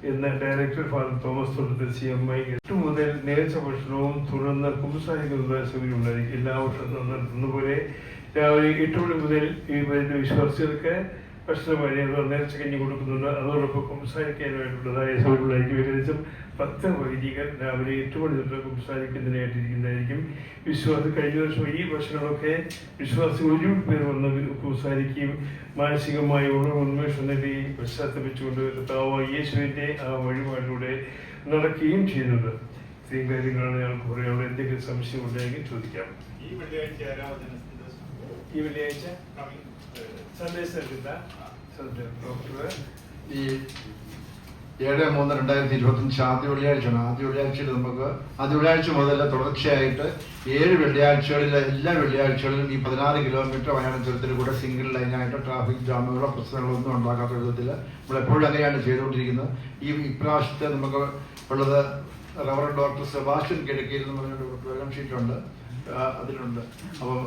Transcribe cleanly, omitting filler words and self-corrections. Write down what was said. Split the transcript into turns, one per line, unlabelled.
എന്ന director father Thomas തൊടുത്ത് CMI 8 മുതൽ നേർച്ച ഭക്ഷണവും തുടർന്ന് കുമ്പസാരിക്കുന്ന സൗകര്യം ഉണ്ടായിരിക്കും. എല്ലാ വർഷവും നടത്തുന്ന പോലെ രാവിലെ 8 മണി മുതൽ ഈ വരുന്ന വിശ്വാസികൾക്ക് ഭക്ഷണമായി നേർച്ച കഞ്ഞി കൊടുക്കുന്നുണ്ട്. അതോടൊപ്പം കുമ്പസാരിക്കാനായിട്ടുള്ളതായ സൗകര്യങ്ങളായിരിക്കും. ഏകദേശം 10 വൈദികർ രാവിലെ 8 മണി തൊട്ട് കുമ്പസാരിക്കുന്നതിനായിട്ടിരിക്കുന്നതായിരിക്കും. കഴിഞ്ഞ വർഷം ഈ ഭക്ഷണങ്ങളൊക്കെ വിശ്വാസികൾ ഒരുപാട് പേർ വന്ന് കുമ്പസാരിക്കുകയും മാനസികമായ ഉന്മേഷം നേടി പശ്ചാത്തപിച്ചുകൊണ്ട് കർത്താവായ യേശുവിൻ്റെ ആ വഴിപാടിലൂടെ നടക്കുകയും ചെയ്യുന്നുണ്ട്. ഇത്രയും കാര്യങ്ങളാണ് ഞങ്ങൾക്ക് പറയാനുള്ള. എന്തെങ്കിലും സംശയം ഉണ്ടെങ്കിൽ ചോദിക്കാം. ഈ വെള്ളിയാഴ്ച സന്ദേശം
ഈ 7/3/2025 ആദ്യ വെള്ളിയാഴ്ചയാണ്. ആദ്യ വെള്ളിയാഴ്ചയിൽ നമുക്ക് ആദ്യ വെള്ളിയാഴ്ച മുതൽ തുടർച്ചയായിട്ട് 7 വെള്ളിയാഴ്ചകളിൽ എല്ലാ വെള്ളിയാഴ്ചകളിലും ഈ 16 കിലോമീറ്റർ വയനാട് ചുരത്തിൽ കൂടെ സിംഗിൾ ലൈനായിട്ട് ട്രാഫിക് ജാമുകളോ പ്രശ്നങ്ങളോ ഒന്നും ഉണ്ടാക്കാത്ത വിധത്തിൽ നമ്മളെപ്പോഴും അങ്ങനെയാണ് ചെയ്തുകൊണ്ടിരിക്കുന്നത്. ഇപ്രാവശ്യത്തെ നമുക്ക് ഉള്ളത് റവറൻഡ് ഡോക്ടർ സെബാസ്റ്റ്യൻ കിഴക്കിയിൽ എന്ന് പറഞ്ഞൊരു പ്രോഗ്രാം ഷീറ്റുണ്ട്, അതിലുണ്ട്. അപ്പം